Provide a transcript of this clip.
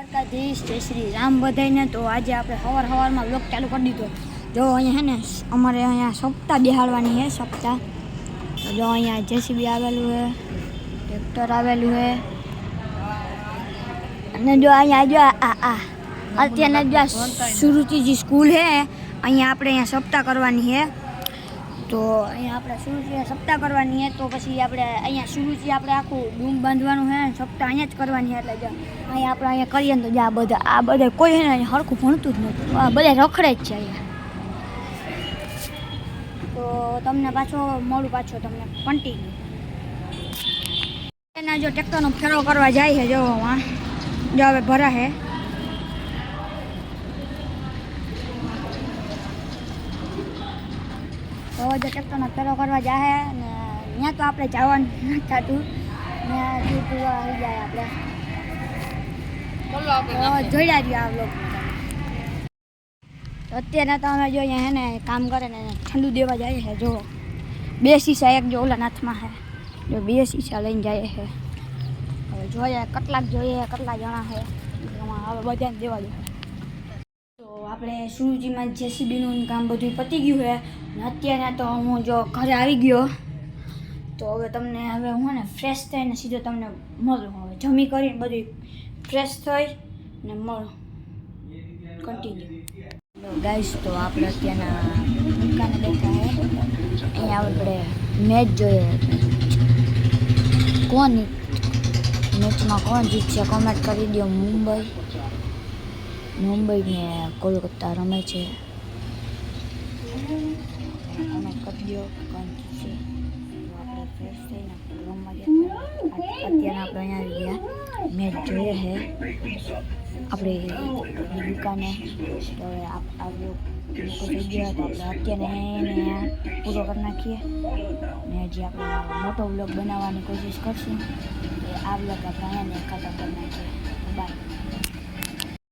દ્વારકાધીશ જય શ્રી રામ બધાઈને। તો આજે આપણે સવારમાં વ્લોગ ચાલુ કરી દીધો। જો અહીંયા હે ને અમારે અહીંયા સપ્તાહ બેહાડવાની છે સપ્તાહ। તો જો અહીંયા જેસીબી આવેલું છે, ટ્રેક્ટર આવેલું છે અને જો અહીંયા જો અત્યારના જો સુરુચિજી સ્કૂલ છે અહીંયા આપણે અહીંયા સપ્તાહ કરવાની છે। તો અહીંયા આપણે સુરુચિ સપ્તાહ કરવાની છે। તો પછી આપણે અહીંયા સુરુચિ આપણે આખું ડૂમ બાંધવાનું છે, સપ્તાહ અહીંયા જ કરવાની છે। એટલે જો અહીંયા આપણે અહીંયા કરીએ ને તો આ બધા કોઈ છે ને અહીંયા સરખું ભણતું જ નથી, આ બધા રખડે જ છે અહીંયા। તો તમને મોડું પાછો તમને કન્ટિન્યુ એના જો ટ્રેક્ટરનો ફેરો કરવા જાય છે। જો જો હવે ભરા છે તો જો ટ્રેક્ટરનો ફેરો કરવા જાય ને ત્યાં તો આપણે જવાનું નથી થતું, ત્યાં પૂરા આવી જાય આપણે જોઈ રહ્યા આ લોકો। તો અત્યારે તો અમે જો અહીંયા હે ને કામ કરે ને ઠંડુ દેવા જાય છે। જો 2 શીશા એક જો ઓલા નાથમાં છે, જો 2 શીશા લઈને જાય છે। હવે જોઈએ કેટલાક જોઈએ કેટલા જણા છે હવે બધાને દેવા જોઈએ। તો આપણે સુરુચિમાં જેસીબીનું કામ બધું પતી ગયું છે ને અત્યારે તો હું જો ઘરે આવી ગયો। તો હવે તમને હવે હું ને ફ્રેશ થઈને સીધો તમને મળું। હવે જમી કરીને બધું ફ્રેશ થઈ ને મળું કન્ટિન્યુ। ગાઈસ તો આપણે અત્યારના દુકાને બેઠા છે, અહીંયા આપણે મેચ જોઈએ મેચમાં કોણ જીતશે કોમેન્ટ કરી દો। મુંબઈ ને કોલકાતા રમે છે, કોમેન્ટ કરી દો કોણ જીતશે। તો આપણે ફ્રેશ થઈને રમવા જતા અત્યારે આપણે અહીંયા આવી ગયા મેચ જોઈએ છે આપણે દુકાને। તો હવે થઈ ગયા તો આપણે અત્યારે એને પૂરો કરી નાખીએ ને હજી આપણે મોટો વ્લોગ બનાવવાની કોશિશ કરશું। આ વ્લોગ આપણે અહીંયા ખતમ કરી નાખીએ। બાય।